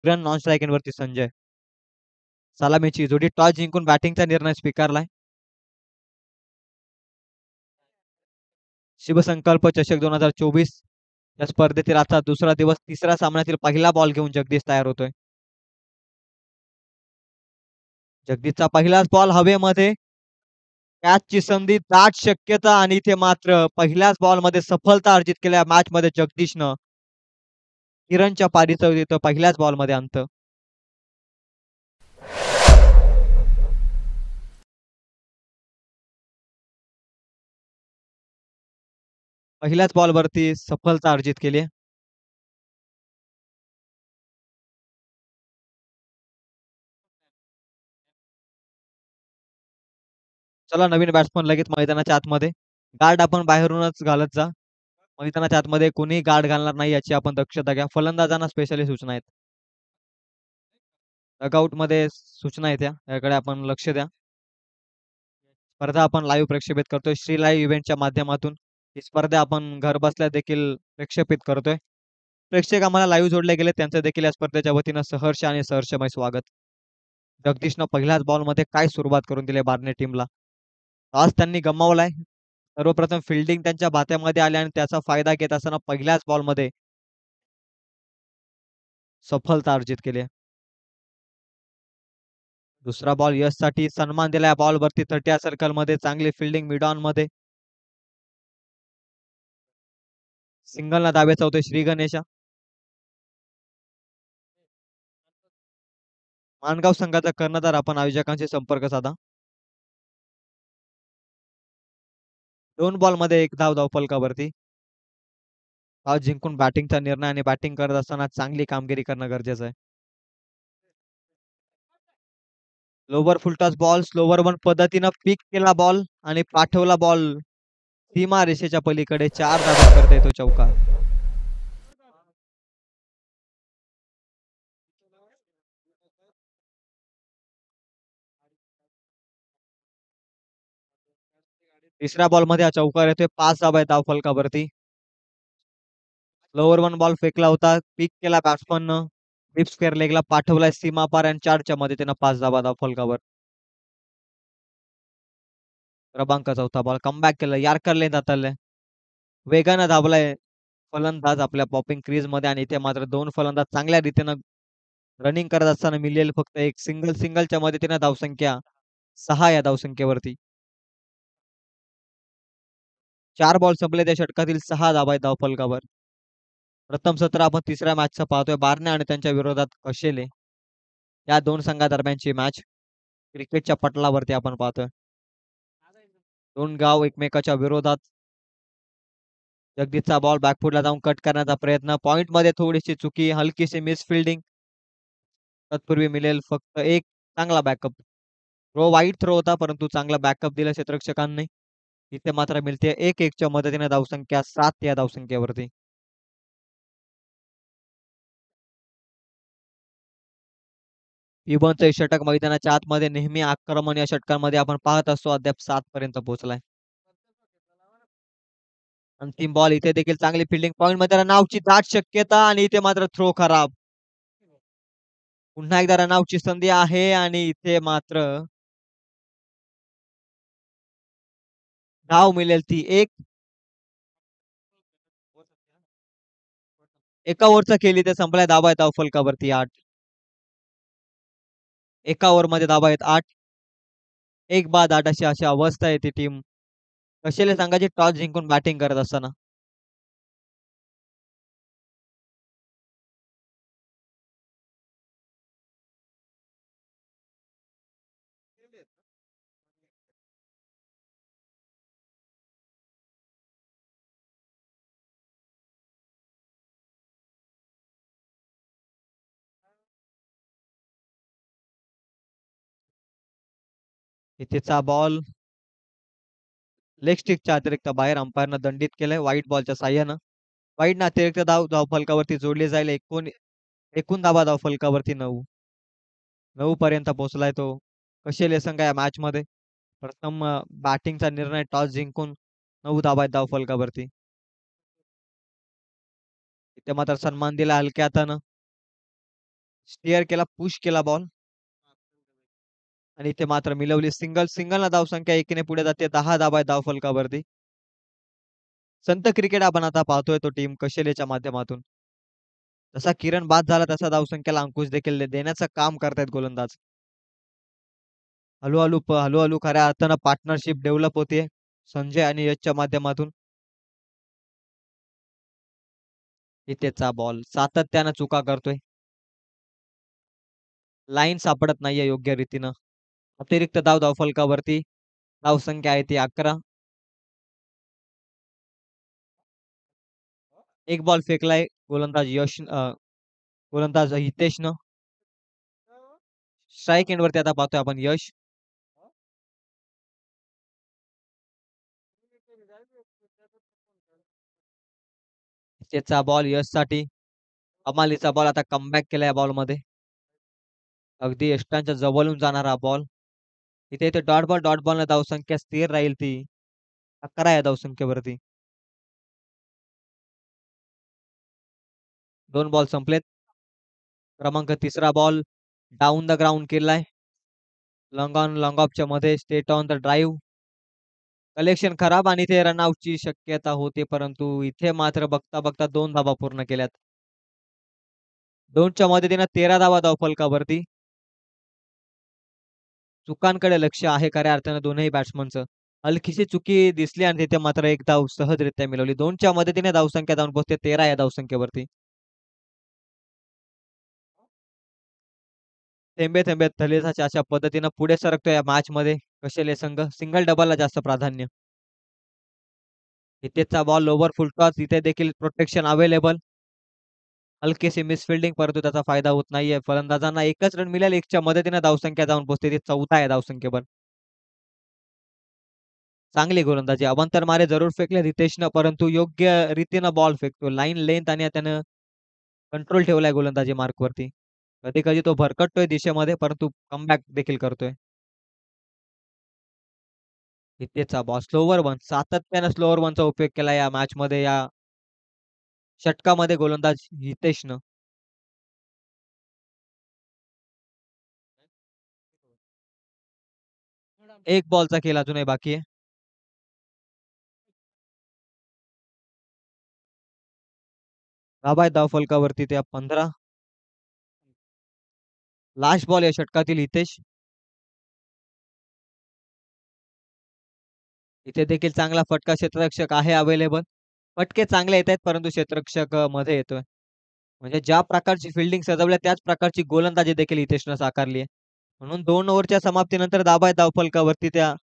Run non स्ट्रायकिंगवरती Sanjay. सलामीची जोडी toss जिंकून बॅटिंगचा निर्णय स्वीकारलाय. शिवसंकल्प चषक 2024 या स्पर्धेतील आजचा दुसरा दिवस तिसऱ्या सामन्यातील पहिला बॉल घेऊन जगदीश तयार होतोय. जगदीशचा पहिलाच बॉल हवेमध्ये. कॅचची संधी, दाट शक्यता आणि इथे मात्र पहिल्याच बॉलमध्ये सफलता अर्जित केल्या मॅचमध्ये जगदीशनं. किरणच्या पारीचं इथं पहिल्याच बॉलमध्ये अंत. पहिल्याच बॉलवरती सफलता अर्जित केली आहे. चला नवीन बॅट्समन लगेच मैदानाच्या आतमध्ये. गार्ड आपण बाहेरूनच घालत जा. मैदानाच्या आतमध्ये कोणीही गार्ड घालणार नाही याची आपण दक्षता घ्या. फलंदाजांना स्पेशली सूचना आहेत. डगआउटमध्ये सूचना आहेत याकडे आपण लक्ष द्या. स्पर्धा आपण लाईव्ह प्रक्षेपित करतोय श्री लाईव्ह इव्हेंटच्या माध्यमातून. ही स्पर्धा आपण घर बसल्या देखील प्रक्षेपित करतोय. प्रेक्षक आम्हाला लाईव्ह जोडले गेले त्यांचं देखील या स्पर्धेच्या वतीनं सहर्ष आणि सहर्षमय स्वागत. जगदीशनं पहिल्याच बॉलमध्ये काय सुरुवात करून दिली बार्ने टीमला. आज त्यांनी गमावलाय. सर्वप्रथम फिल्डिंग त्यांच्या बात्यामध्ये आले आणि त्याचा फायदा घेत असताना पहिल्याच बॉलमध्ये सफलता अर्जित केली आहे. दुसरा बॉल यशसाठी सन्मान दिलाय बॉलवरती 30 सर्कलमध्ये चांगली फिल्डिंग मिड ऑन मध्ये. सिंगलला दाब्याचा होतोय श्री गणेशा. माणगाव संघाचा कर्णधार आपण आयोजकांशी संपर्क साधा. 2 बॉलमध्ये 1 धाव धावफलकावरती. टॉस जिंकून बॅटिंगचा निर्णय आणि बॅटिंग करत असताना चांगली कामगिरी करणं गरजेचं आहे. Lower full toss ball slower one पद्धतीनं पिक केला बॉल आणि पाठवला बॉल सीमा रेषेच्या पलीकडे 4 धावा करता येतो चौकार. तिसऱ्या बॉलमध्ये हा चौकार येतोय 5 धावा आहेत धावफलकावरती. लोवर वन बॉल फेकला होता. पिक केला बॅट्समननं. डीप स्क्वेअर लेगला पाठवलाय सीमा पार आणि 4च्या मदतीनं 5 धावा धावफलकावर. क्रमांक चौथा बॉल कमबॅक केलं. यॉर्कर लेंथ हाताळलंय. वेगानं धावलाय फलंदाज आपल्या पॉपिंग क्रीज मध्ये आणि इथे मात्र 2 फलंदाज चांगल्या रीतीनं रनिंग करत असताना मिळेल फक्त एक सिंगलच्या मदतीनं धावसंख्या 6 या धावसंख्येवरती. 4 बॉल संपले त्या षटकातील 6 धावा आहेत धावफलकावर. प्रथम सत्र आपण तिसऱ्या मॅचचं पाहतोय बारणे आणि त्यांच्या विरोधात कशेले या दोन संघादरम्यानची मॅच क्रिकेटच्या पटलावरती आपण पाहतोय. दोन गाव एकमेकाच्या विरोधात. जगदीशचा बॉल बॅकफुटला जाऊन कट करण्याचा प्रयत्न पॉइंट मध्ये थोडीशी चुकी हलकीशी मिस फिल्डिंग. तत्पूर्वी मिळेल फक्त एक चांगला बॅकअप. थ्रो वाईट थ्रो होता परंतु चांगला बॅकअप दिला क्षेत्ररक्षकांनी. इथे मात्र मिळते 1-1च्या मदतीने धावसंख्या 7 या धावसंख्येवरती. इबनचं षटक मैदानाच्या आतमध्ये नेहमी आक्रमण या षटकांमध्ये आपण पाहत असतो अद्याप 7 पर्यंत पोहोचलाय. अंतिम बॉल इथे देखील चांगली फिल्डिंग पॉइंट मध्ये रनआउटची दाट शक्यता आणि इथे मात्र थ्रो खराब. पुन्हा एकदा रनआउटची संधी आहे आणि इथे मात्र धाव मिळेल ती एक. एका ओव्हरचा खेळ इथे संपलाय. धावा आहेत फलकावरती 8. एका ओव्हरमध्ये धावा आहेत 8. एक बाद 8 अशी अवस्था आहे ती टीम कशाला सांगायची टॉस जिंकून बॅटिंग करत असताना. इथेचा बॉल लेग स्टिकच्या अतिरिक्त बाहेर अंपायरनं दंडित केलंय व्हाईट बॉलच्या साह्यानं. व्हाईटनं अतिरिक्त धाव फलकावरती जोडली जाईल. एकूण धावा फलकावरती 9. 9 पर्यंत पोहोचलाय तो कशेले संघ या मॅच मध्ये. प्रथम बॅटिंगचा निर्णय टॉस जिंकून 9 धावा आहेत फलकावरती. इथे मात्र सन्मान दिला हलक्या हातानं. स्टीअर केला, पुश केला बॉल आणि इथे मात्र मिळवली सिंगल. सिंगलला धावसंख्या 1 पुढे जाते. 10 धावा आहेत धावफलकावरती. संत क्रिकेट आपण आता पाहतोय तो टीम कशेलेच्या माध्यमातून. जसा किरण बाद झाला तसा धावसंख्येला अंकुश देखील देण्याचं काम करतायत गोलंदाज. हळू-हळू खऱ्या अर्थानं पार्टनरशिप डेव्हलप होतीये. संजय आणि यशच्या माध्यमातून. इथेचा बॉल सातत्यानं चुका करतोय. लाईन सापडत नाहीये योग्य रीतीनं. अतिरिक्त धावफलकावरती धावसंख्या आहे ती 11. एक बॉल फेकलाय गोलंदाज हितेशनं. स्ट्राईक एंडवरती आता पाहतोय आपण यश. त्याचा बॉल यशसाठी. कमालीचा बॉल आता कमबॅक केला या बॉलमध्ये. अगदी यष्टांच्या जवळून जाणारा बॉल. इथे इथे डॉट बॉलनं धावसंख्या स्थिर राहील ती. 11 या धावसंख्येवरती. 2 बॉल संपलेत. क्रमांक 3रा बॉल डाउन द ग्राउंड केलाय. लॉंग ऑन लॉंग ऑफच्या मध्ये state on the drive. Collection खराब आणि ते रनआउटची शक्यता होती परंतु इथे मात्र बघता बघता 2 धावा पूर्ण केल्यात. 2च्या मदतीनं 13 धावा धावफलकावरती. चुकांकडे लक्ष आहे खऱ्या अर्थानं दोनही बॅट्समनचं. हलकीशी चुकी दिसली आणि तिथे मात्र एक धाव सहजरित्या मिळवली. 2च्या मदतीने धावसंख्या जाऊन पोहोचते 13 या धावसंख्येवरती. थेंबे थेंबे तळेचा अशा पद्धतीनं पुढे सरकतो या मॅचमध्ये कशेले संघ. सिंगल डबलला जास्त प्राधान्य. इथेचा बॉल ओव्हर फुल टॉस. इथे देखील प्रोटेक्शन अवेलेबल. हलकीशी मिसफिल्डिंग परंतु त्याचा फायदा होत नाहीये. फलंदाजांना एकच रन मिळेल. 1च्या मदतीने धावसंख्या जाऊन पोहोचते ती 14 या धावसंख्येवर. चांगली गोलंदाजी. अवांतर मारे जरूर फेकले रितेशनं परंतु योग्य रीतीनं बॉल फेकतो. लाईन लेंथ आणि त्यानं कंट्रोल ठेवलाय गोलंदाजी मार्कवरती. कधी-कधी तो भरकटतोय दिशेमध्ये परंतु कमबॅक देखील करतोय. इथेचा बॉल स्लोवर वन. सातत्यानं स्लोवर वनचा उपयोग केला या मॅचमध्ये या षटकामध्ये गोलंदाज हितेशनं. एक बॉलचा खेळ अजूनही बाकी आहे. धावा आहेत धावफलकावरती त्या 15. लास्ट बॉल या षटकातील हितेश. इथे देखील चांगला फटका क्षेत्ररक्षक आहे अवेलेबल. फटके चांगले येत आहेत परंतु क्षेत्ररक्षक मध्ये येतोय. म्हणजे ज्या प्रकारची फिल्डिंग सजवली त्याच प्रकारची गोलंदाजी देखील हितेशनं साकारली आहे. म्हणून 2 ओव्हरच्या समाप्तीनंतर धावा आहेत धावफलकावरती त्या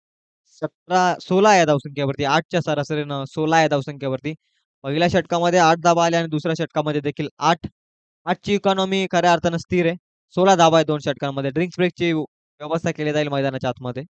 16 या धावसंख्येवरती. 8च्या सरासरीनं 16 या धावसंख्येवरती. पहिल्या षटकामध्ये 8 धावा आल्या आणि दुसऱ्या षटकामध्ये देखील 8. 8ची इकॉनॉमी खऱ्या अर्थानं स्थिर आहे. 16 धावा आहेत 2 षटकांमध्ये. ड्रिंक्स ब्रेकची व्यवस्था केली जाईल मैदानाच्या आतमध्ये.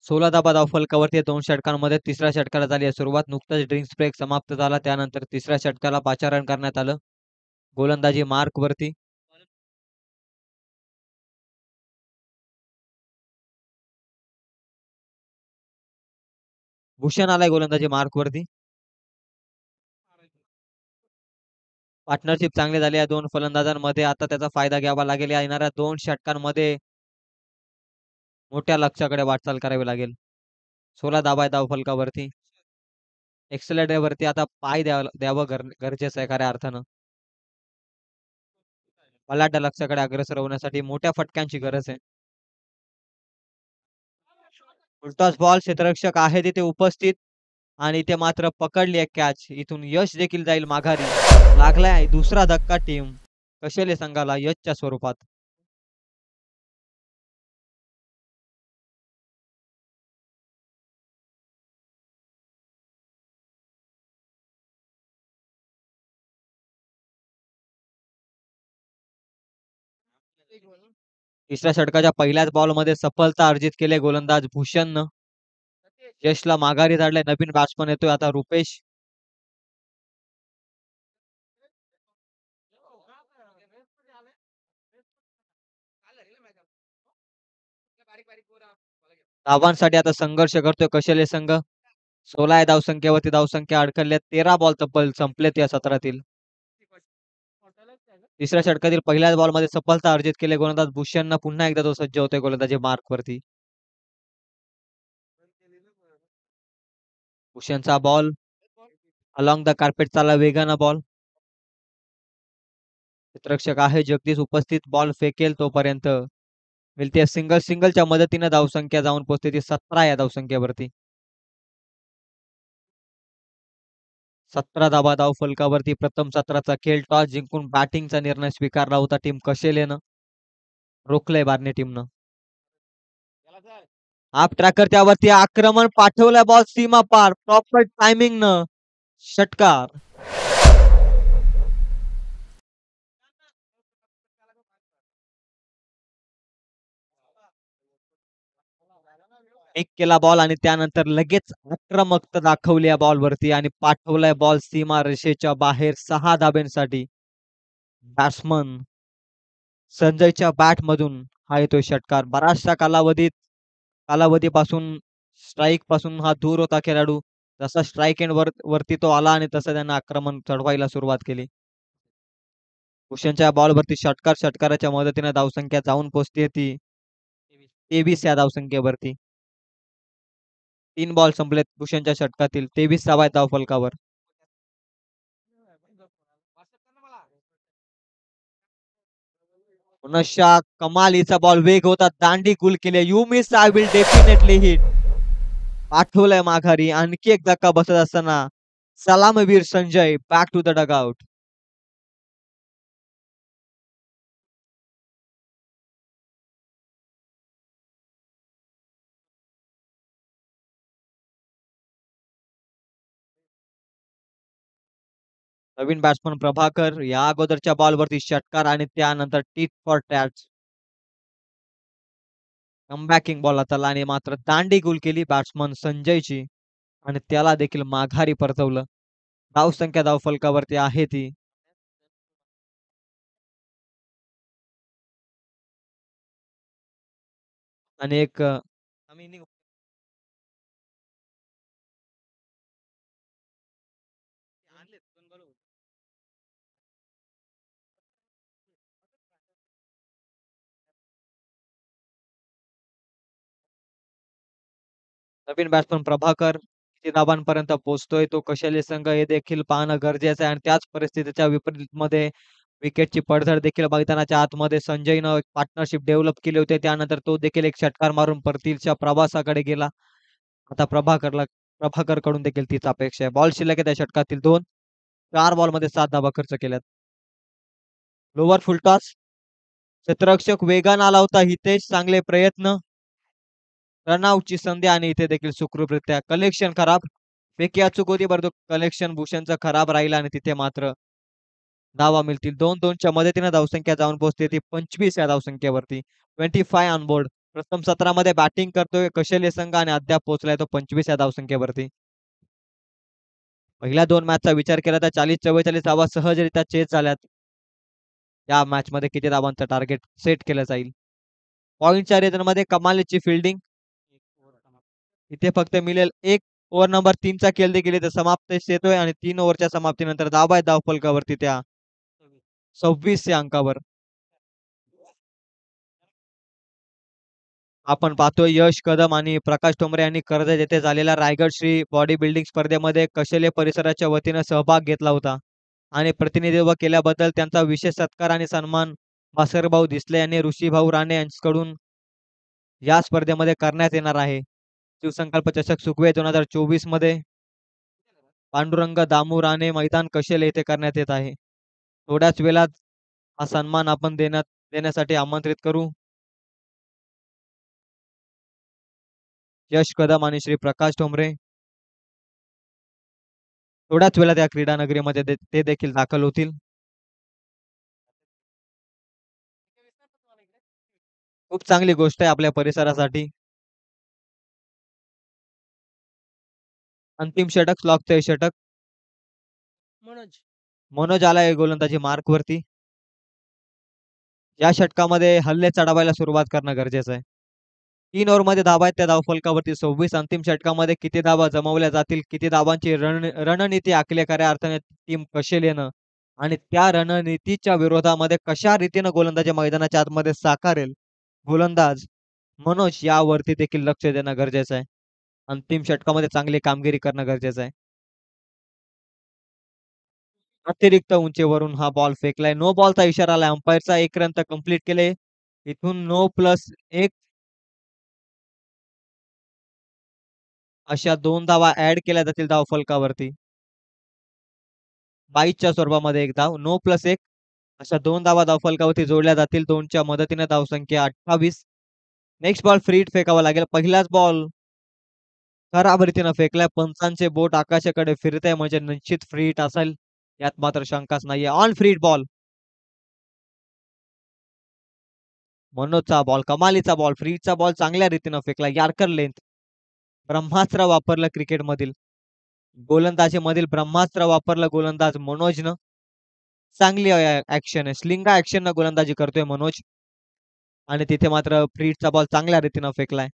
16 धावा धावफलकावरती 2 षटकांमध्ये. तिसऱ्या षटकाला झाली आहे सुरुवात. नुकताच ड्रिंक्स ब्रेक समाप्त झाला. त्यानंतर तिसऱ्या षटकाला पाचारण करण्यात आलं. गोलंदाजी मार्कवरती. भूषण आलाय गोलंदाजी मार्क वरती. पार्टनरशिप चांगली झाली आहे दोन फलंदाजांमध्ये. आता त्याचा फायदा घ्यावा लागेल. या येणाऱ्या 2 षटकांमध्ये मोठ्या लक्ष्याकडे वाटचाल करावी लागेल. 16 धावा आहेत धावफलकावरती. एक्सेलेटर वरती आता पाय द्यावं गरजेचं आहे खऱ्या अर्थानं. बलाढ्य लक्ष्याकडे अग्रेसर होण्यासाठी मोठ्या फटक्यांची गरज आहे. फुलटॉस बॉल, क्षेत्ररक्षक आहे तिथे उपस्थित आणि इथे मात्र पकडली आहे कॅच. इथून यश देखील जाईल माघारी. लागलाय दुसरा धक्का टीम कशेले संघाला यशच्या स्वरूपात. तिसऱ्या षटकाच्या पहिल्याच बॉलमध्ये सफलता अर्जित केली गोलंदाज भूषणनं. यशला माघारी धाडलंय. नवीन बॅट्समन येतोय आता रुपेश. धावांसाठी आता संघर्ष करतोय कशेले संघ. 16 आहे धावसंख्येवरती. धावसंख्या अडकल्यात. 13 बॉल तब्बल संपलेत या सत्रातील. तिसऱ्या षटकातील पहिल्याच बॉलमध्ये सफलता अर्जित केली गोलंदाज भूषणनं. पुन्हा एकदा तो सज्ज होतोय गोलंदाजी मार्क वरती. भूषणचा बॉल अलॉंग द कार्पेट चालला वेगानं बॉल. क्षेत्ररक्षक आहे जगदीश उपस्थित. बॉल फेकेल तोपर्यंत मिळते सिंगलच्या मदतीने धावसंख्या जाऊन पोहोचते ती 17 या धावसंख्येवरती. 17 धावा धावफलकावरती. प्रथम सत्राचा खेळ. टॉस जिंकून बॅटिंगचा निर्णय स्वीकारला होता टीम कशेलेनं. रोखलंय बार्ने टीमनं. हाफ ट्रॅकर त्यावरती आक्रमण पाठवलाय. बॉल सीमा पार. प्रॉपर टायमिंग न षटकार. एक केला बॉल आणि त्यानंतर लगेच आक्रमकता दाखवली या बॉल वरती आणि पाठवलाय बॉल सीमा रेषेच्या बाहेर 6 धाब्यांसाठी. बॅट्समन संजयच्या बॅट मधून हा येतोय षटकार. बराचशा कालावधीपासून स्ट्राईक पासून हा दूर होता खेळाडू. जसा स्ट्राईक एंड वरती तो आला आणि तसं त्यानं आक्रमण चढवायला सुरुवात केली. भूषणच्या बॉलवरती षटकाराच्या मदतीने धावसंख्या जाऊन पोहोचते ती 23 या धावसंख्येवरती. 3 बॉल संपलेत भूषणच्या षटकातील. 23 धावा आहेत धावफलकावर. पुनश्चा कमालीचा बॉल. वेग होता. दांडी गुल केली. You miss I will definitely hit. पाठवलंय माघारी. आणखी एक धक्का बसत असताना सलामवीर Sanjay back to the dugout. नवीन बॅट्समन प्रभाकर. या अगोदरच्या बॉलवरती षटकार आणि त्यानंतर tit for tat. Comebacking ball हाताला आणि मात्र दांडी गुल केली बॅट्समन संजयची आणि त्याला देखील माघारी परतवलं. धावसंख्या धावफलकावरती आहे ती आणि एक नवीन बॅट्समन प्रभाकर किती धावांपर्यंत पोहोचतोय तो कशाले संघ हे देखील पाहणं गरजेचं आहे आणि त्याच परिस्थितीच्या विपरीत मध्ये विकेटची पडझड देखील मैदानाच्या आतमध्ये संजयनं पार्टनरशिप डेव्हलप केली होती. त्यानंतर तो देखील एक षटकार मारून परतीच्या प्रवासाकडे गेला. आता प्रभाकर कडून देखील तीच अपेक्षा आहे. बॉल शिल्लक आहे त्या षटकातील 2. 4 बॉलमध्ये 7 धावा खर्च केल्यात. Lower full toss. क्षेत्ररक्षक वेगानं आला होता हितेश. चांगले प्रयत्न. रनआउटची संधी आणि इथे देखील सुखरूपरित्या कलेक्शन खराब. पैकी अचूक होती परंतु कलेक्शन भूषणचं खराब राहिलं आणि तिथे मात्र धावा मिळतील. 2-2च्या मदतीने धावसंख्या जाऊन पोहोचते ती 25 या धावसंख्येवरती. 25 ऑन बोर्ड. प्रथम सत्रामध्ये बॅटिंग करतोय कशेले संघ आणि अद्याप पोहोचलाय तो 25 या धावसंख्येवरती. पहिल्या 2 मॅचचा विचार केला तर 40-44 धावा सहजरित्या चेस झाल्यात. या मॅच मध्ये किती धावांचं टार्गेट सेट केलं जाईल. पॉइंटच्या रिझनमध्ये कमालीची फिल्डिंग. इथे फक्त मिळेल 1 ओव्हर नंबर 3चा खेळ देखील इथे समाप्तीस येतोय आणि 3 ओव्हरच्या समाप्तीनंतर धावा आहेत धावफलकावरती त्या 26 या अंकावर. आपण पाहतोय यश कदम आणि प्रकाश ठोंबरे यांनी कर्जत येथे झालेल्या रायगड श्री बॉडी बिल्डिंग स्पर्धेमध्ये कौशल्य परिसराच्या वतीनं सहभाग घेतला होता आणि प्रतिनिधित्व केल्याबद्दल त्यांचा विशेष सत्कार आणि सन्मान भास्करभाऊ दिसले यांनी ऋषीभाऊ राणे यांच्याकडून या स्पर्धेमध्ये करण्यात येणार आहे. शिवसंकल्प चषक सुकवे 2024 मध्ये पांडुरंग दामू राणे मैदान कौशल्य येथे करण्यात येत आहे. थोड्याच वेळात हा सन्मान आपण देण्यासाठी आमंत्रित करू. यश कदम आणि श्री प्रकाश ठोंबरे थोड्याच वेळात या क्रीडा नगरीमध्ये ते देखील दाखल होतील. खूप चांगली गोष्ट आहे आपल्या परिसरासाठी. अंतिम षटक, स्लॉगचे षटक. मनोज आलाय गोलंदाजी मार्कवरती. या षटकामध्ये हल्ले चढवायला सुरुवात करणं गरजेचं आहे. 3 ओव्हरमध्ये धावा आहेत त्या धावफलकावरती 26. अंतिम षटकामध्ये किती धावा जमवल्या जातील, किती धावांची रणनीती आखली खऱ्या अर्थाने टीम कौशल्यनं आणि त्या रणनीतीच्या विरोधामध्ये कशा रीतीनं गोलंदाजी मैदानाच्या आतमध्ये साकारेल गोलंदाज मनोज यावरती देखील लक्ष देणं गरजेचं आहे. अंतिम षटकामध्ये चांगली कामगिरी करणं गरजेचं आहे. अतिरिक्त उंचीवरून हा बॉल फेकलाय. नो बॉलचा इशारा आलाय. अंपायरचा 1 रन तर कंप्लीट केले. इथून नो प्लस 1 अशा 2 धावा ॲड केल्या जातील धावफलकावरती. 22च्या स्वरूपामध्ये 1 धाव. नो प्लस 1 अशा 2 धावा धावफलकावरती जोडल्या जातील. 2च्या मदतीने धावसंख्या 28. नेक्स्ट बॉल फ्री हिट फेकावा लागेल. पहिलाच बॉल खराब रीतीनं फेकलाय. पंचांचे बोट आकाशाकडे फिरत आहे म्हणजे निश्चित फ्री हिट असेल. यात मात्र शंकाच नाहीये. On free hit ball. मनोजचा बॉल कमालीचा बॉल. फ्री हिटचा बॉल चांगल्या रीतीनं फेकला. Yorker length. ब्रह्मास्त्र वापरलं क्रिकेटमधील. गोलंदाजीमधील ब्रह्मास्त्र वापरलं गोलंदाज मनोजनं. चांगली ॲक्शन आहे. स्लिंगा ॲक्शननं गोलंदाजी करतोय मनोज आणि तिथे मात्र फ्री हिटचा बॉल चांगल्या रीतीनं फेकलाय.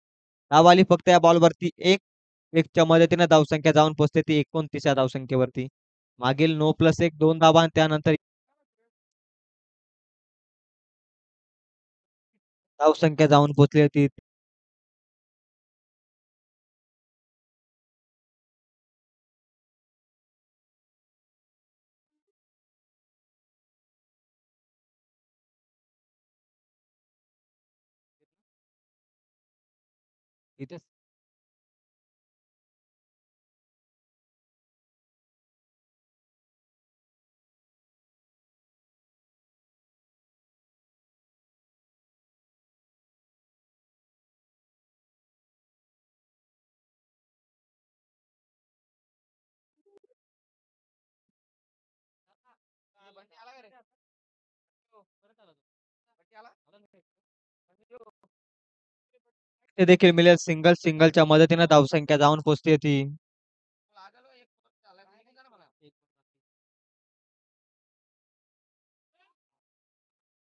धाव आली फक्त या बॉलवरती 1. 1च्या मदतीने धावसंख्या जाऊन पोहोचते ती 29 या धावसंख्येवरती. मागील नो प्लस 1 2 धावा आणि त्यानंतर धावसंख्या जाऊन पोहोचली होती. इथे ते देखील मिळेल सिंगल सिंगलच्या मदतीने धावसंख्या जाऊन पोहोचते ती.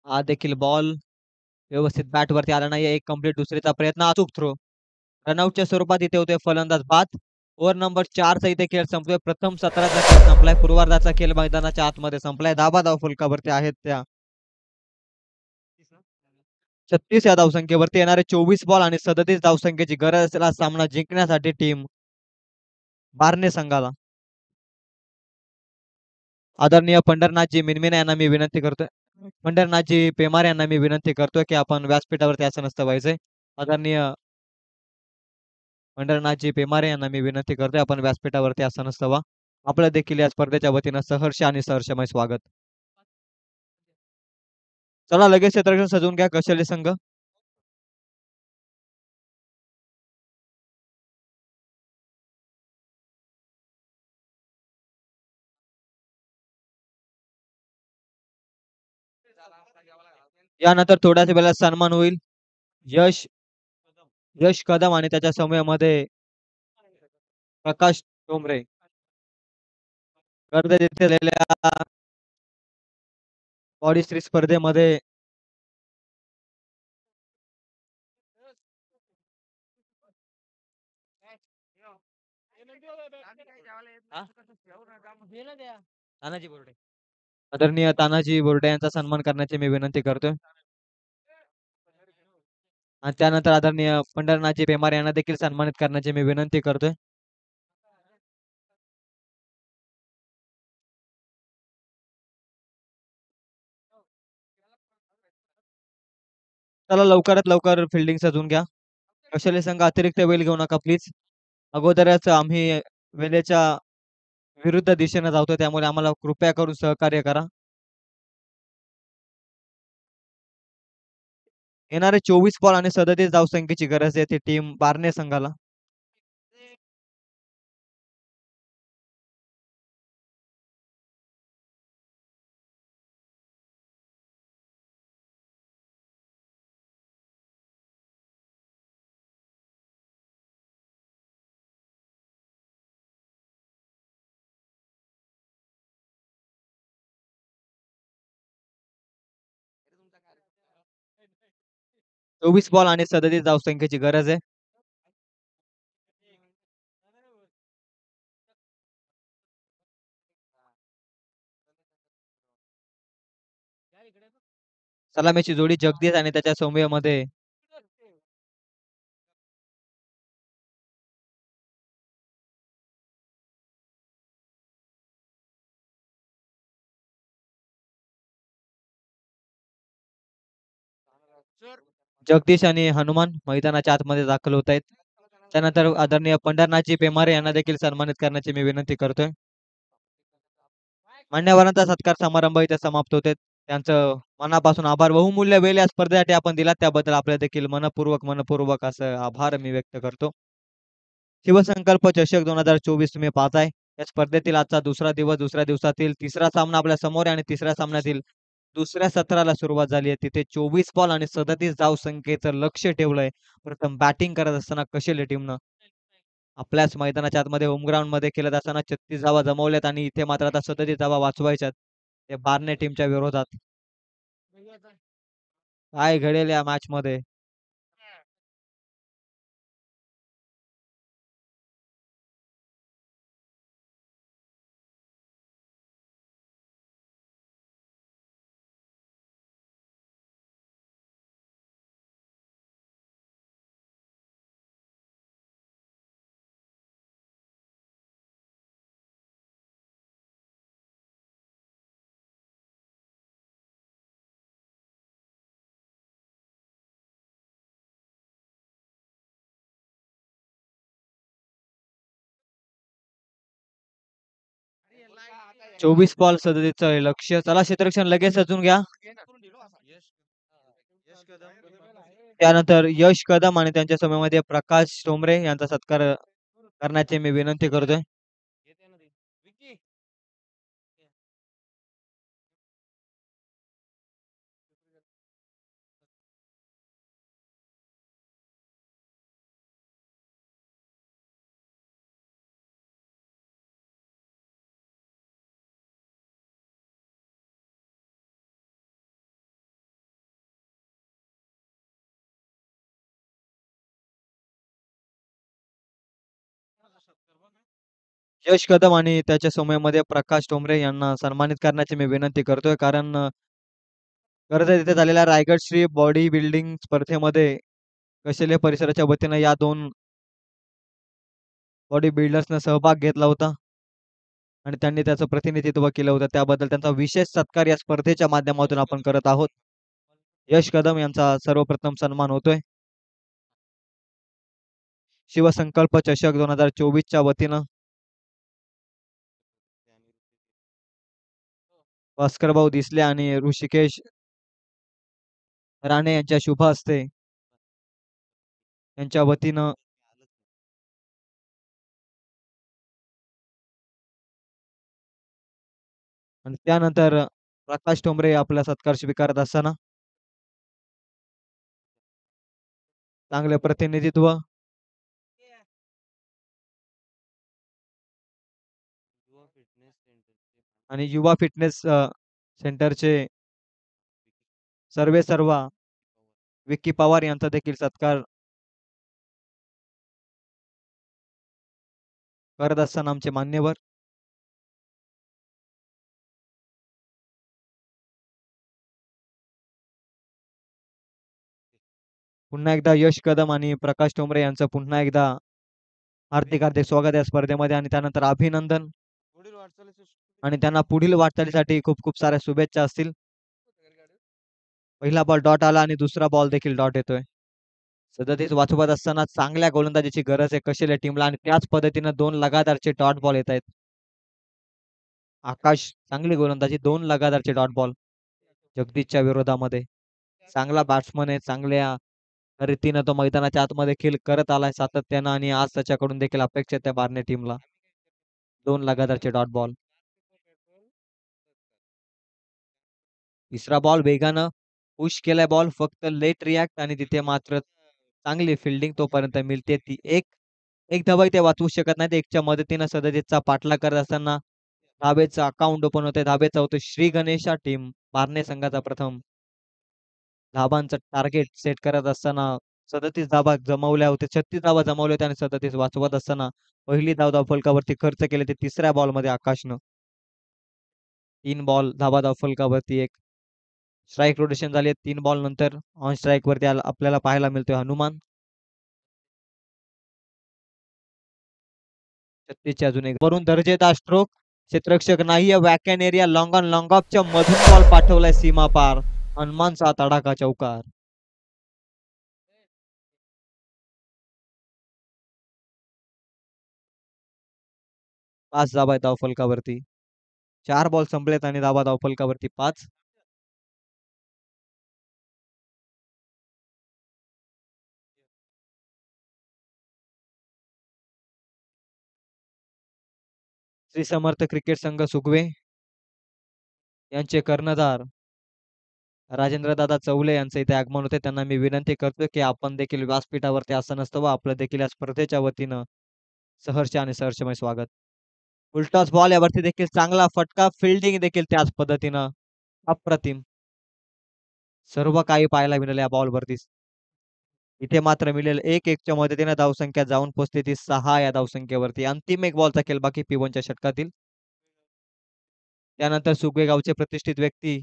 हा देखील बॉल व्यवस्थित बॅटवरती आला नाही. एक कंप्लीट दुसरीचा प्रयत्न अचूक थ्रो. रनआउटच्या स्वरूपात इथे होते फलंदाज बाद. ओव्हर नंबर 4चा इथे खेळ संपतोय. प्रथम सत्राचा खेळ संपलाय. पूर्वार्धाचा खेळ मैदानाच्या आतमध्ये संपलाय. धाबा धावफलकावरती आहेत त्या 36 या धावसंख्येवरती येणारे 24 बॉल आणि 37 धावसंख्येची गरज असेल हा सामना जिंकण्यासाठी टीम बारणे संघाला. आदरणीय पंढरनाथजी मिनमिने यांना मी विनंती करतोय. पंढरनाथजी पेमार यांना मी विनंती करतोय की आपण व्यासपीठावरती आसनस्थ व्हायचंय. आदरणीय पंढरनाथजी पेमारे यांना मी विनंती करतोय आपण व्यासपीठावरती आसनस्थ व्हा. आपलं देखील या स्पर्धेच्या वतीनं सहर्ष आणि सहर्षमय स्वागत. चला लगेच क्षेत्ररक्षण सजवून घ्या कौशल्य संघ. यानंतर थोड्याच वेळात सन्मान होईल. यश यश कदम आणि त्याच्या समूहामध्ये प्रकाश डोंबरे कर्जत येथे झालेल्या बॉडी स्त्री स्पर्धेमध्ये हा? तानाजी बोर्डे. आदरणीय तानाजी बोर्डे यांचा सन्मान करण्याची मी विनंती करतोय. आणि त्यानंतर आदरणीय पंढरनाथजी पेमार यांना देखील सन्मानित करण्याची मी विनंती करतोय. चला लवकरात लवकर फिल्डिंग सजवून घ्या. कौशल्य संघ अतिरिक्त वेळ घेऊ नका प्लीज. अगोदरच आम्ही वेळेच्या विरुद्ध दिशेने धावतोय त्यामुळे आम्हाला कृपया करून सहकार्य करा. येणारे 24 बॉल आणि 37 धावसंख्येची गरज आहे ती टीम बारणे संघाला. चोवीस बॉल आणि 37 धावसंख्येची गरज आहे. सलामीची जोडी जगदीश आणि त्याच्या सौम्यमध्ये जगदीश आणि हनुमान मैदानाच्या आतमध्ये दाखल होत आहेत. त्यानंतर आदरणीय पंढरनाथजी पेमारे यांना देखील सन्मानित करण्याची मी विनंती करतोय. मान्यवरांचा सत्कार समारंभ इथे समाप्त होते. त्यांचं मनापासून आभार. बहुमूल्य वेळ या स्पर्धेसाठी आपण दिलात त्याबद्दल आपल्या देखील मनपूर्वक मनपूर्वक असं आभार मी व्यक्त करतो. शिवसंकल्प चषक 2024 तुम्ही पाहताय. या स्पर्धेतील आजचा दुसरा दिवस, दुसऱ्या दिवसातील तिसरा सामना आपल्या समोर आहे आणि तिसऱ्या सामन्यातील दुसऱ्या सत्राला सुरुवात झाली आहे. तिथे 24 बॉल आणि 37 धाव संख्येचं लक्ष ठेवलंय. प्रथम बॅटिंग करत असताना कशेले टीमनं आपल्याच मैदानाच्या आतमध्ये होम ग्राउंड मध्ये खेळत असताना 36 धावा जमवल्यात आणि इथे मात्र आता 37 धावा वाचवायच्यात. ते बारणे टीमच्या विरोधात. काय घडेल या मॅच मध्ये? 24 बॉल 37 लक्ष. चला क्षेत्ररक्षण लगेच अजून घ्या. त्यानंतर यश कदम आणि त्यांच्या समूहामध्ये प्रकाश टोमरे यांचा सत्कार करण्याची मी विनंती करतोय. 'यश कदम आणि त्याच्या समूहामध्ये प्रकाश टोमरे यांना सन्मानित करण्याची मी विनंती करतोय. कारण कर्जत येथे झालेल्या रायगड श्री बॉडी बिल्डिंग स्पर्धेमध्ये कौशल्य परिसराच्या वतीनं या दोन बॉडी बिल्डर्सनं सहभाग घेतला होता आणि त्यांनी त्याचं प्रतिनिधित्व केलं होतं. त्याबद्दल त्यांचा विशेष सत्कार या स्पर्धेच्या माध्यमातून आपण करत आहोत. यश कदम यांचा सर्वप्रथम सन्मान होतोय. शिवसंकल्प चषक 2024च्या वतीनं भास्कर भाऊ दिसले आणि ऋषिकेश राणे यांच्या शुभ हस्ते यांच्या वतीनं आणि त्यानंतर प्रकाश टोंबरे आपला सत्कार स्वीकारत असताना चांगले प्रतिनिधित्व आणि युवा फिटनेस सेंटरचे सर्वे सर्वा विक्की पवार यांचा देखील सत्कार करत असताना आमचे मान्यवर पुन्हा एकदा यश कदम आणि प्रकाश ठोंबरे यांचं पुन्हा एकदा हार्दिक हार्दिक स्वागत आहे स्पर्धेमध्ये आणि त्यानंतर अभिनंदन आणि त्यांना पुढील वाटचालीसाठी खूप खूप साऱ्या शुभेच्छा असतील. पहिला बॉल डॉट आला आणि दुसरा बॉल देखील डॉट येतोय. 37 वाचवत असताना चांगल्या गोलंदाजीची गरज आहे कशेल या टीमला आणि त्याच पद्धतीने 2 लगातारचे डॉट बॉल येत आहेत. आकाश चांगली गोलंदाजी 2 लगातारचे डॉट बॉल जगदीशच्या विरोधामध्ये. चांगला बॅट्समन आहे. चांगल्या रीतीनं तो मैदानाच्या आतमध्ये खेळ करत आलाय सातत्यानं आणि आज त्याच्याकडून देखील अपेक्षित आहे बार्ने टीमला. 2 लगातारचे डॉट बॉल. तिसरा बॉल वेगानं पुश केलाय बॉल फक्त लेट रिएक्ट आणि तिथे मात्र चांगली फिल्डिंग तोपर्यंत मिळते ती एक एक धावा ते वाचवू शकत नाहीत. एकच्या मदतीनं सदजितचा पाठलाग करत असताना धाबेचं अकाउंट ओपन होते. धाबेचा होतो श्री गणेशा टीम बार्ने संघाचा प्रथम धाबांचं टार्गेट सेट करत असताना 37 धाबा जमवल्या होत्या. 36 धाबा जमवल्या होत्या आणि 37 वाचवत असताना पहिली धाव फलकावरती खर्च केले ते तिसऱ्या बॉलमध्ये आकाशनं. 3 बॉल धाबा फलकावरती एक स्ट्राईक रोटेशन झाले. 3 बॉल नंतर ऑन स्ट्राईक वरती आपल्याला पाहायला मिळतोय हनुमान. 36 ची अजून एक वरून दर्जेदार स्ट्रोक. क्षेत्ररक्षक नाहीये. वॅकॅन एरिया लॉंग ऑन लॉंग ऑफच्या मधून बॉल पाठवलाय सीमा पार. हनुमानचा तडाखा चौकार. 5 धाबा आहेत धावफलकावरती. 4 बॉल संपलेत आणि धाबा धावफलकावरती 5. श्री समर्थ क्रिकेट संघ सुगवे यांचे कर्णधार राजेंद्रदादा चौले यांचं इथे आगमन होते. त्यांना मी विनंती करतो की आपण देखील व्यासपीठावरती आसन नसतं आपलं देखील या स्पर्धेच्या वतीनं सहर्ष आणि सहर्षमय स्वागत. उलटाच बॉल यावरती देखील चांगला फटका फिल्डिंग देखील त्याच पद्धतीनं अप्रतिम. सर्व काही पाहायला मिळालं या बॉलवरती. इथे मात्र मिळेल 1-1च्या मदतीने धावसंख्या जाऊन पोहोचते ती 6 या धावसंख्येवरती. अंतिम एक बॉलचा खेळ बाकी P1च्या षटकातील. त्यानंतर सुगवे गावचे प्रतिष्ठित व्यक्ती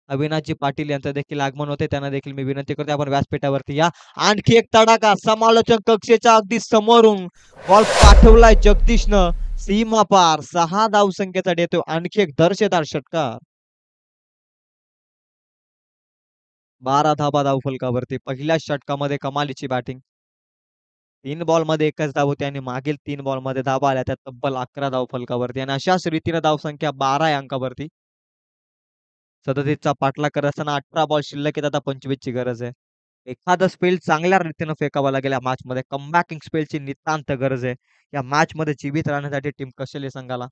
अविनाशजी पाटील यांचं देखील आगमन होते. त्यांना देखील मी विनंती करतो आपण व्यासपीठावरती या. आणखी एक तडाखा समालोचन कक्षेच्या अगदी समोरून बॉल पाठवलाय जगदीशनं सीमा पार 6 धावसंख्येसाठी येतो आणखी एक दर्जेदार षटकार. 12 धाबा धावफलकावरती पहिल्याच षटकामध्ये कमालीची बॅटिंग. 3 बॉल मध्ये एकच धाव होती आणि मागील 3 बॉल मध्ये धाबा आल्या त्या तब्बल 11 धावफलकावरती आणि अशाच रीतीने धावसंख्या 12 या अंकावरती. 37चा पाठलाग करत असताना 18 बॉल शिल्लक आहेत आता 25 ची गरज आहे. एखादं स्पेल चांगल्या रीतीनं फेकावं लागेल या मॅचमध्ये. कमबॅकिंग स्पेलची नितांत गरज आहे. या मॅचमध्ये जीवित राहण्यासाठी टीम कशेल संघाला.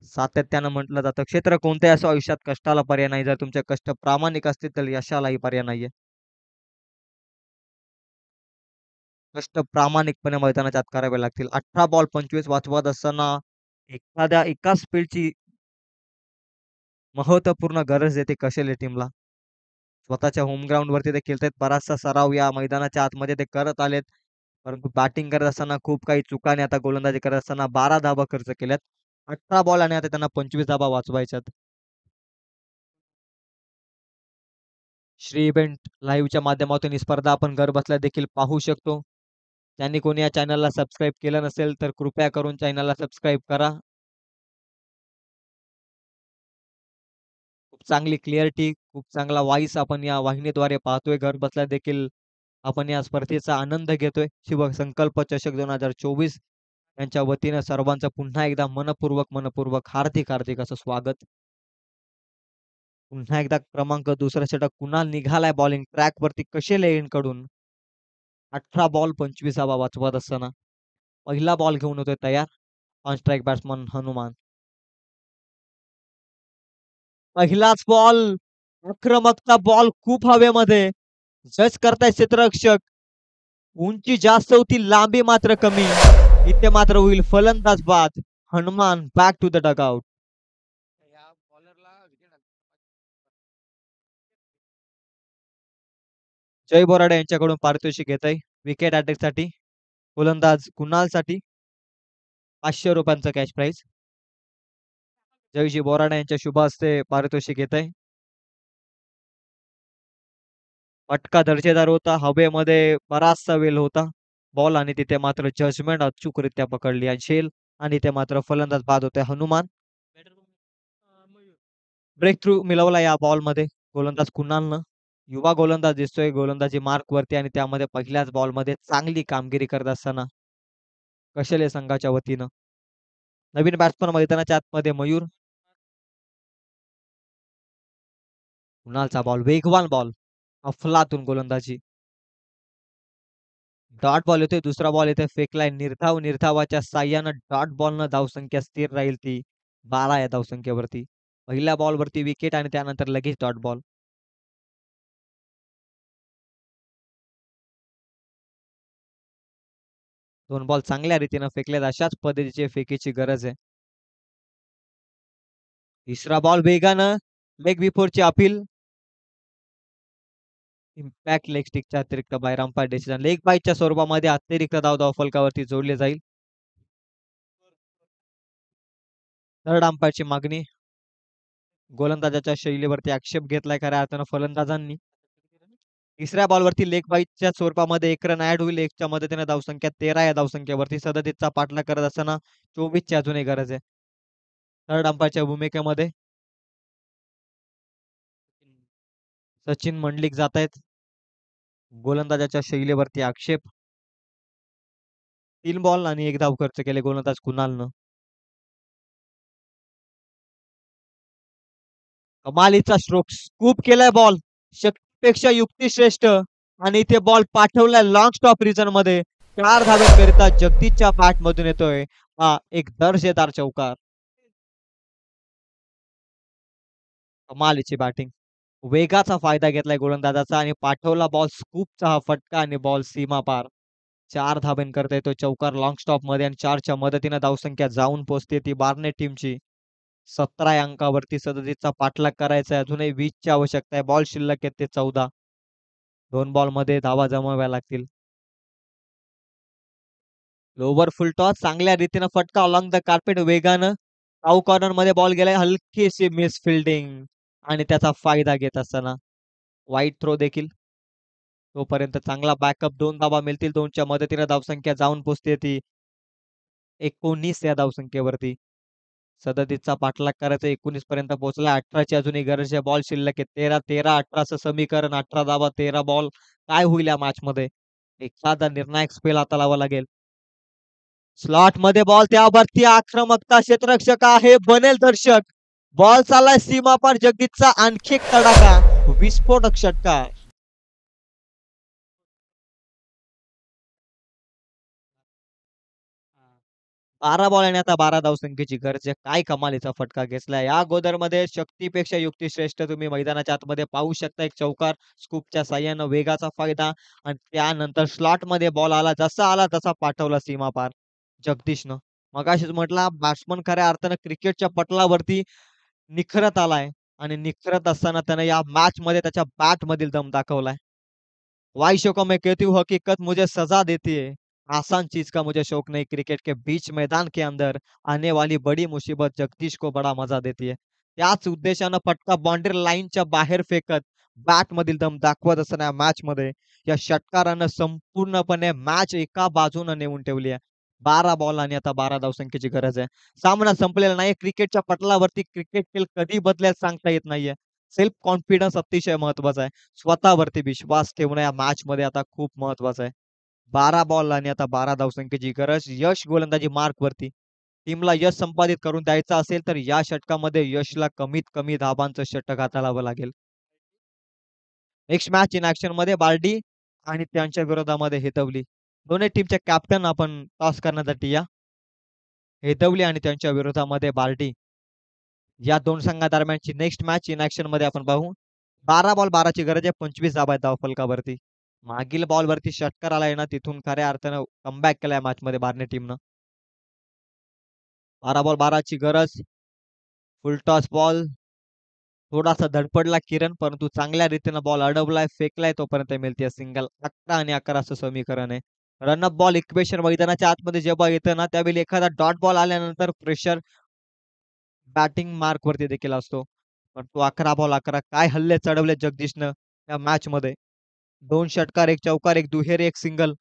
सातत्यानं म्हटलं जातं क्षेत्र कोणत्याही असो आयुष्यात कष्टाला पर्याय नाही. जर तुमचे कष्ट प्रामाणिक असतील तर यशालाही पर्याय नाहीये. कष्ट प्रामाणिकपणे मैदानाच्या आत करावे लागतील. 18 बॉल 25 वाचवत असताना एखाद्या एकाच स्पेलची महत्त्वपूर्ण गरज येते कशेल टीमला. स्वतःच्या होम ग्राउंड वरती ते खेळतायत. बराचसा सराव या मैदानाच्या आतमध्ये ते करत आलेत. परंतु बॅटिंग करत असताना खूप काही चुकाने आता गोलंदाजी करत असताना 12 धावा खर्च केल्यात. 18 बॉल आणि आता त्यांना 25 धावा वाचवायच्यात. श्री इव्हेंट लाईव्हच्या माध्यमातून ही स्पर्धा आपण घर बसल्या देखील पाहू शकतो. त्यांनी कोणी या चॅनलला सबस्क्राईब केलं नसेल तर कृपया करून चॅनलला सबस्क्राईब करा. खूप चांगली क्लिअरिटी, खूप चांगला व्हॉइस आपण या वाहिनीद्वारे पाहतोय. घर बसल्या देखील आपण या स्पर्धेचा आनंद घेतोय. शिवसंकल्प चषक 2024 यांच्या वतीनं सर्वांचं पुन्हा एकदा मनपूर्वक हार्दिक असं स्वागत. पुन्हा एकदा क्रमांक दुसरा षटक कुणाल निघालाय बॉलिंग ट्रॅक वरती कशेल कडून 18 बॉल 25 धावा वाचवत असताना पहिला बॉल घेऊन होतोय तयार ऑन स्ट्राईक बॅट्समन हनुमान. पहिलाच बॉल आक्रमकता बॉल खूप हवेमध्ये जज करताय क्षेत्ररक्षक. उंची जास्त होती लांबी मात्र कमी. इथे मात्र होईल फलंदाज बाद. Hanuman back to the dugout. Jay Borade यांच्याकडून पारितोषिक घेत आहे विकेट साठी. गोलंदाज कुणालसाठी 500 रुपयांचं कॅश प्राइज. जयजी बोराडे यांच्या शुभ हस्ते पारितोषिक घेत आहे. फटका दर्जेदार होता. हवेमध्ये बराचसा वेल होता बॉल आणि तिथे मात्र जजमेंट अचूकरित्या पकडली आणि झेल आणि ते मात्र फलंदाज बाद होते हनुमान. ब्रेक थ्रू मिळवला या बॉलमध्ये गोलंदाज कुणालनं. युवा गोलंदाज दिसतोय गोलंदाजी मार्कवरती आणि त्यामध्ये पहिल्याच बॉलमध्ये चांगली कामगिरी करत असताना कशले संघाच्या वतीनं. नवीन बॅट्समन मैदानाच्या आतमध्ये मयूर. कुणालचा बॉल वेगवान बॉल. अफलातून गोलंदाजी. डॉट बॉल येतोय दुसरा बॉल येतोय फेकलाय निर्धावाच्या साह्यानं डॉट बॉलनं धावसंख्या स्थिर राहील ती 12 या धावसंख्येवरती. पहिल्या बॉलवरती विकेट आणि त्यानंतर लगेच डॉट बॉल. दोन बॉल चांगल्या रीतीनं फेकल्यात अशाच पद्धतीची फेकीची गरज आहे. तिसरा बॉल वेगानं लेग बिफोरची अपील. इम्पॅक्ट लेग स्टिकच्या अतिरिक्त बाहेर अंपायर डिसिजन लेग बाईटच्या स्वरूपामध्ये अतिरिक्त धाव फलकावरती जोडले जाईल. थर्ड अंपायरची मागणी. गोलंदाजाच्या शैलीवरती आक्षेप घेतलाय खऱ्या अर्थानं फलंदाजांनी. तिसऱ्या बॉलवरती लेग बाईटच्या स्वरूपामध्ये एक रन ऍड होईल. एकच्या मदतीने धावसंख्या 13 या धावसंख्येवरती सदतीचा पाठलाग करत असताना 24 ची अजूनही गरज आहे. थर्ड अंपायरच्या भूमिकेमध्ये सचिन मंडलिक जात आहेत. गोलंदाजाच्या शैलीवरती आक्षेप. 3 बॉल आणि 1 धाव खर्च केले गोलंदाज कुणालनं. कमालीचा स्ट्रोक स्कूप केलाय बॉल. शक्तीपेक्षा युक्ती श्रेष्ठ आणि इथे बॉल पाठवलाय लॉंग स्टॉप रिजन मध्ये. 4 धावेकरिता जगदीशच्या बॅट मधून येतोय हा एक दर्जेदार चौकार. कमालीची बॅटिंग. वेगाचा फायदा घेतलाय गोलंदाजाचा आणि पाठवला बॉल स्कूपचा हा फटका आणि बॉल सीमा पार. 4 धाब्यांकरता येतो चौकार लॉंग स्टॉप मध्ये आणि 4च्या मदतीने धावसंख्या जाऊन पोहोचते ती बार्नेट टीमची. 17 या अंकावरती सदतीचा पाठलाग करायचा आहे. अजूनही 20 ची आवश्यकता आहे. बॉल शिल्लक आहेत ते 14. 2 बॉल मध्ये धावा जमवाव्या लागतील. लोवर फुल टॉस चांगल्या रीतीनं फटका अलॉंग द कार्पेट वेगानं आऊ कॉर्नर मध्ये बॉल गेलाय. हलकीशी मिस फिल्डिंग आणि त्याचा फायदा घेत असताना वाईट थ्रो देखील. तोपर्यंत चांगला बॅकअप 2 धावा मिळतील. 2च्या मदतीने धावसंख्या जाऊन पोहोचते ती 19 या धावसंख्येवरती. सदतीचा पाठलाग करायचा 19 पर्यंत पोहोचला. 18ची अजूनही गरज आहे. बॉल शिल्लक आहे 13. 13-18चं समीकरण 18 धावा 13 बॉल. काय होईल या मॅच मध्ये एखादा निर्णायक स्पेल हाताळावा लागेल. स्लॉट मध्ये बॉल त्यावरती आक्रमकता क्षेत्ररक्षक आहे बनेल दर्शक. बॉल चाललाय सीमापार जगदीशचा आणखी एक तडाखा विस्फोटक षटकार. 12 बॉल आणि आता 12 धावसंख्येची गरज आहे. काय कमालीचा फटका घेतलाय. या अगोदरमध्ये शक्तीपेक्षा युक्ती श्रेष्ठ तुम्ही मैदानाच्या आतमध्ये पाहू शकता. एक चौकार स्कूपच्या साह्यानं वेगाचा फायदा आणि त्यानंतर स्लॉट मध्ये बॉल आला जसा आला तसा पाठवला सीमापार जगदीशनं. मगाशीच म्हटला बॅट्समन खऱ्या अर्थानं क्रिकेटच्या पटलावरती निखरत आलाय आणि निखरत असताना त्याने या मॅच मध्ये त्याच्या बॅट मधील दम दाखवलाय. ख्वाहिशों को मैं कहती हूँ हकीकत मुझे सजा देती है. आसान चीज का मुझे शौक नहीं क्रिकेट के बीच मैदान के अंदर आने वाली बड़ी मुसीबत जगदीश को बड़ा मजा देती है. त्याच उद्देशानं फटका बाउंड्री लाईनच्या बाहेर फेकत बॅट मधील दम दाखवत असताना या मॅच मध्ये या षटकारानं संपूर्णपणे मॅच एका बाजूने नेऊन ठेवली आहे. 12 बॉल आणि आता 12 धावसंख्येची गरज आहे. सामना संपलेला नाही. क्रिकेटच्या पटलावरती क्रिकेट खेळ कधी बदलेल सांगता येत नाहीये. सेल्फ कॉन्फिडन्स अतिशय महत्वाचा आहे. स्वतःवरती विश्वास ठेवणं या मॅच मध्ये आता खूप महत्वाचं आहे. 12 बॉल आणि आता 12 धावसंख्येची गरज. यश गोलंदाजी मार्क वरती. टीमला यश संपादित करून द्यायचं असेल तर या षटकामध्ये यशला कमीत कमी धाबांचं षटक हाताळावं लागेल. नेक्स्ट मॅच इन ऍक्शन मध्ये बार्डी आणि त्यांच्या विरोधामध्ये हेतवली. दोन्ही टीमचे कॅप्टन आपण टॉस करण्यासाठी या. हेतवली आणि त्यांच्या विरोधामध्ये बार्डी. या दोन संघादरम्यानची नेक्स्ट मॅच इन ऍक्शन मध्ये आपण पाहू. 12 बॉल 12 ची गरज आहे. 25 धावा आहेत धावफलकावरती. मागील बॉलवरती षटकार आलाय ना तिथून खऱ्या अर्थानं कमबॅक केलाय मॅच मध्ये बार्ने टीमनं. 12 बॉल 12 ची गरज. फुल टॉस बॉल. थोडासा धडपडला किरण परंतु चांगल्या रीतीनं बॉल अडवलाय फेकलाय तोपर्यंत मिळते सिंगल. 11 आणि 11 असं समीकरण आहे. रनअप बॉल इक्वेशन मैदानाच्या आतमध्ये जेव्हा येतं ना त्यावेळी एखादा डॉट बॉल आल्यानंतर प्रेशर बॅटिंग मार्क वरती देखील असतो. पण तो 11 बॉल 11 काय हल्ले चढवले जगदीशनं या मॅच मध्ये. 2 षटकार, 1 चौकार, 1 दुहेरी, 1 सिंगल.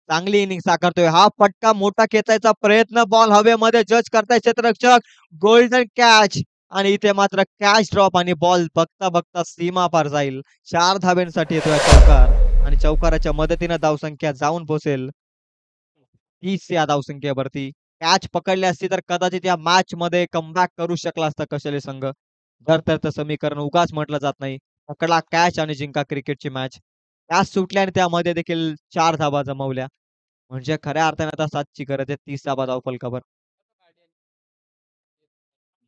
चांगली इनिंग साकारतोय. हा फटका मोठा खेचायचा प्रयत्न. बॉल हवेमध्ये जज करताय क्षेत्ररक्षक. गोल्डन कॅच आणि इथे मात्र कॅच ड्रॉप आणि बॉल बघता बघता सीमा पार जाईल. 4 धाब्यांसाठी येतोय चौकार आणि चौकाराच्या मदतीने धावसंख्या जाऊन पोहोचेल 30 या धावसंख्येवरती. कॅच पकडली असती तर कदाचित या मॅचमध्ये कमबॅक करू शकला असता कशले संघ. तर समीकरण उगाच म्हटलं जात नाही. पकडला कॅच आणि जिंका क्रिकेटची मॅच. कॅच सुटली आणि त्यामध्ये देखील 4 धाबा जमवल्या. म्हणजे खऱ्या अर्थाने आता 7ची गरज आहे 30 धाबा धावफलकावर.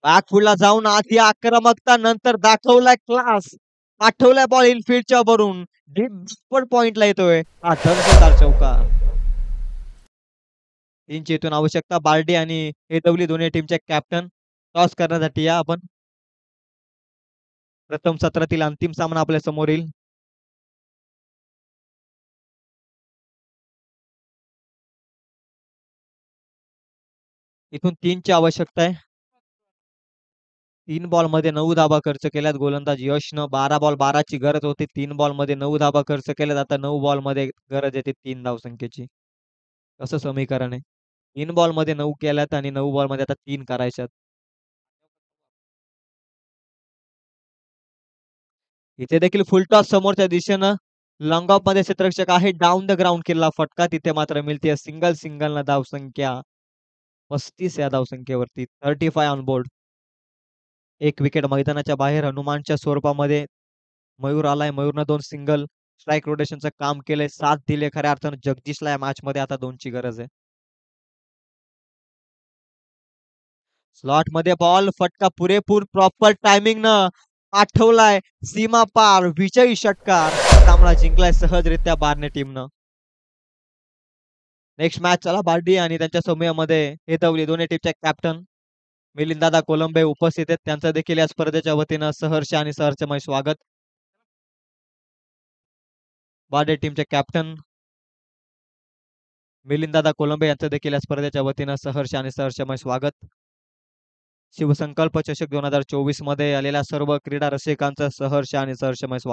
बॅकफुटला जाऊन आधी आक्रमकता नंतर दाखवलाय क्लास. पाठवलाय बॉल इनफिल्डच्या वरून. डीप पॉइंटला येतोय. हा दर्जेदार चौकार. 3 चेतून आवश्यकता. बार्डी आणि हेदवली दोन्ही टीमचे कॅप्टन. टॉस करण्यासाठी या आपण. प्रथम सत्रातील अंतिम सामना आपल्या समोर येईल. इथून 3ची आवश्यकता आहे. 3 बॉलमध्ये 9 धाबा खर्च केल्यात गोलंदाज यशनं. 12 बॉल 12ची गरज होती. 3 बॉलमध्ये 9 धाबा खर्च केल्यात. आता 9 बॉलमध्ये गरज येते 3 धावसंख्येची. कसं समीकरण आहे? 3 बॉलमध्ये 9 केल्यात आणि 9 बॉलमध्ये आता 3 करायच्यात. इथे देखील फुल टॉस समोरच्या दिशेनं. लॉंग ऑफ मध्ये क्षेत्ररक्षक आहे. डाऊन द ग्राउंड केलेला फटका तिथे मात्र मिळते सिंगल न धावसंख्या 35 या धावसंख्येवरती 35 ऑन बोर्ड. एक विकेट मैदानाच्या बाहेर हनुमानच्या स्वरूपामध्ये मयूर आलाय. मयूरनं 2 सिंगल स्ट्राईक रोटेशनचं काम केलंय. साथ दिले खऱ्या अर्थानं जगदीशला या मॅच मध्ये आता 2ची गरज आहे. स्लॉट मध्ये बॉल फटका पुरेपूर प्रॉपर टायमिंग न पाठवलाय सीमा पार. विजयी षटकार. सामना जिंकलाय सहजरित्या बारणे टीमनं. नेक्स्ट मॅच चला बार्डी आणि त्यांच्या समूहामध्ये हेदवली दोन्ही टीमचे कॅप्टन मिलिंददादा कोलंबे उपस्थित आहेत. त्यांचं देखील या स्पर्धेच्या वतीनं सहर्ष आणि सहर्षमय स्वागत. बार्डी टीमचे कॅप्टन मिलिंददादा कोलंबे यांचं देखील या स्पर्धेच्या वतीनं सहर्ष आणि सहर्षमय स्वागत. शिवसंकल्प चषक 2024 मध्ये आलेल्या सर्व क्रीडा रसिकांचं सहर्ष आणि सहर्षमय स्वागत.